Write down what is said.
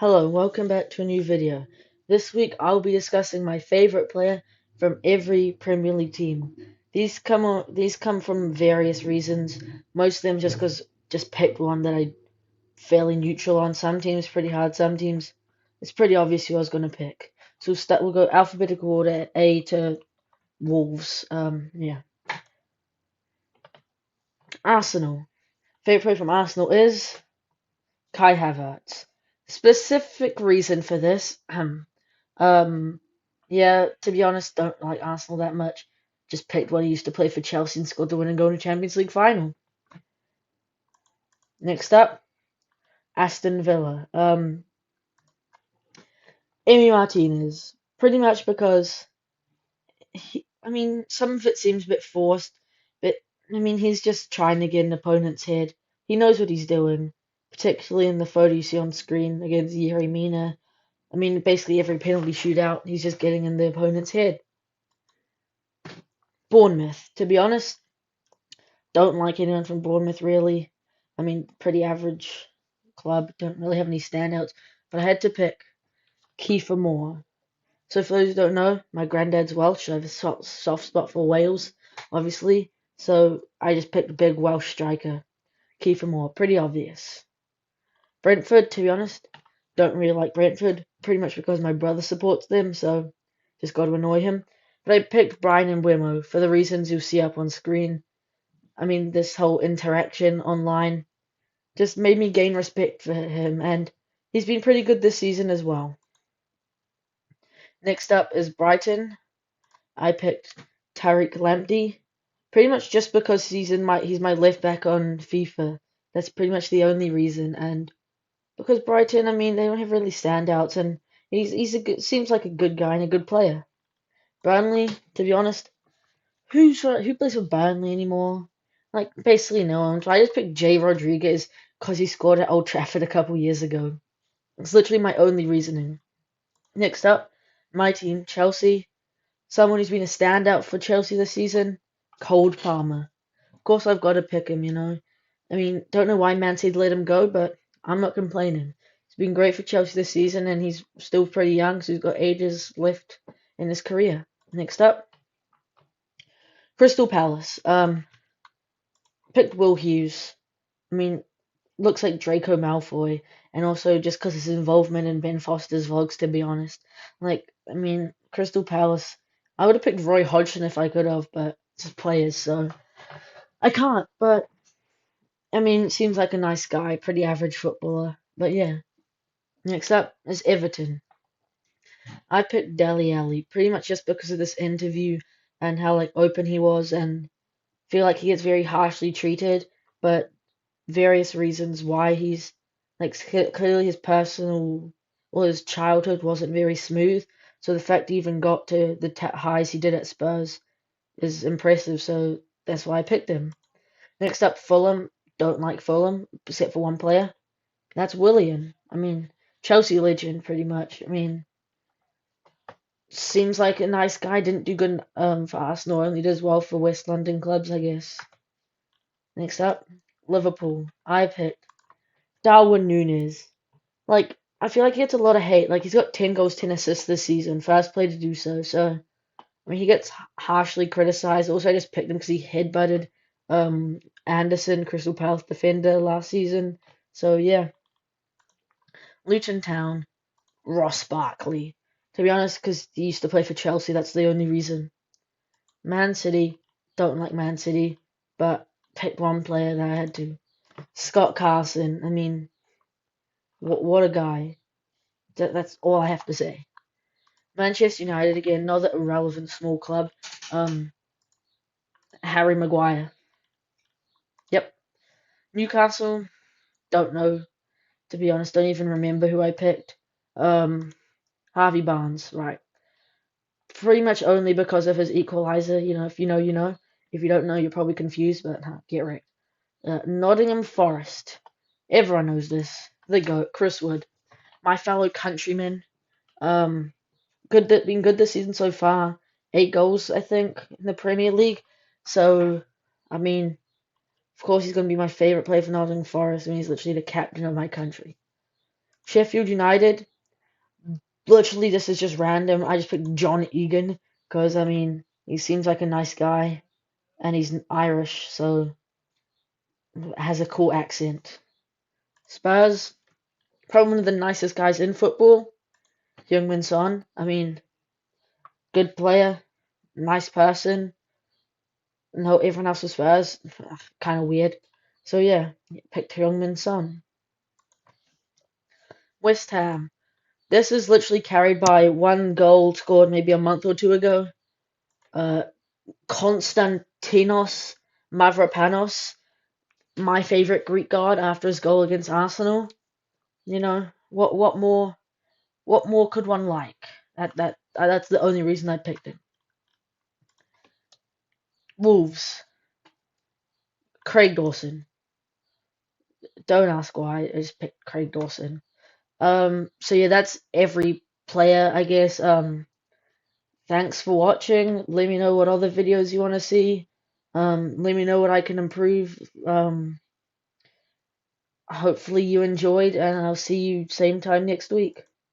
Hello, welcome back to a new video. This week I'll be discussing my favorite player from every Premier League team. These come from various reasons. Most of them just picked one that I fairly neutral on. Some teams pretty hard, some teams it's pretty obvious who I was gonna pick. So we'll go alphabetical order A to Wolves. Yeah. Arsenal. Favorite player from Arsenal is Kai Havertz. Specific reason for this, Um, yeah, to be honest, don't like Arsenal that much. Just picked when he used to play for Chelsea and scored the winning goal in the Champions League final. Next up, Aston Villa. Amy Martinez. Pretty much because some of it seems a bit forced, but he's just trying to get an opponent's head. He knows what he's doing, particularly in the photo you see on screen against Yerry Mina. Basically every penalty shootout, he's just getting in the opponent's head. Bournemouth. To be honest, don't like anyone from Bournemouth really. Pretty average club. Don't really have any standouts. But I had to pick Kiefer Moore. So for those who don't know, my granddad's Welsh. I have a soft spot for Wales, obviously. So I just picked a big Welsh striker, Kiefer Moore. Pretty obvious. Brentford, to be honest, don't really like Brentford. Pretty much because my brother supports them, so just got to annoy him. But I picked Brian Mbeumo for the reasons you'll see up on screen. This whole interaction online just made me gain respect for him, and he's been pretty good this season as well. Next up is Brighton. I picked Tariq Lamptey, pretty much just because he's my left back on FIFA. That's pretty much the only reason, and because Brighton, they don't have really standouts, and he's a good, seems like a good guy and a good player. Burnley, to be honest, who plays for Burnley anymore? Like basically no one. So I just picked Jay Rodriguez because he scored at Old Trafford a couple years ago. It's literally my only reasoning. Next up, my team, Chelsea. Someone who's been a standout for Chelsea this season, Cole Palmer. Of course, I've got to pick him. Don't know why Man City let him go, but I'm not complaining. He's been great for Chelsea this season, and he's still pretty young, so he's got ages left in his career. Next up, Crystal Palace. Picked Will Hughes. I mean, looks like Draco Malfoy, and also just because his involvement in Ben Foster's vlogs, to be honest. Crystal Palace. I would have picked Roy Hodgson if I could have, but it's just players, so I can't. But seems like a nice guy, pretty average footballer. But yeah. Next up is Everton. I picked Dele Alli pretty much just because of this interview and how like open he was, and feel like he gets very harshly treated, but various reasons why he's like clearly his personal or his childhood wasn't very smooth. So the fact he even got to the highs he did at Spurs is impressive. So that's why I picked him. Next up, Fulham. Don't like Fulham except for one player. That's Willian. Chelsea legend pretty much. Seems like a nice guy. Didn't do good for Arsenal. Only does well for West London clubs, I guess. Next up, Liverpool. I picked Darwin Núñez. Like, I feel like he gets a lot of hate. Like, he's got 10 goals, 10 assists this season. First player to do so. So, he gets harshly criticized. Also, I just picked him because he headbutted Anderson, Crystal Palace defender, last season. So, yeah. Luton Town, Ross Barkley. To be honest, because he used to play for Chelsea. That's the only reason. Man City, don't like Man City. But picked one player that I had to. Scott Carson. What a guy. That's all I have to say. Manchester United again, another irrelevant small club. Harry Maguire. Yep. Newcastle, don't know. To be honest, don't even remember who I picked. Harvey Barnes, right. Pretty much only because of his equalizer. If you know, you know. If you don't know, you're probably confused, but get right. Nottingham Forest. Everyone knows this. The GOAT, Chris Wood. My fellow countryman. Um, been good this season so far. 8 goals, I think, in the Premier League. So, of course, he's going to be my favorite player for Nottingham Forest. He's literally the captain of my country. Sheffield United, literally this is just random. I just picked John Egan because I mean he seems like a nice guy and he's Irish, so has a cool accent. Spurs, probably one of the nicest guys in football. Heung-min Son, I mean, good player, nice person. No, everyone else was Spurs, kind of weird. So yeah, picked Heung-min Son. West Ham. This is literally carried by one goal scored maybe a month or two ago. Uh, Konstantinos Mavropanos, my favorite Greek god after his goal against Arsenal. You know, what more could one like? That's the only reason I picked him. Wolves, Craig Dawson. Don't ask why, I just picked Craig Dawson. So yeah, that's every player, I guess. Thanks for watching. Let me know what other videos you want to see. Let me know what I can improve. Hopefully you enjoyed, and I'll see you same time next week.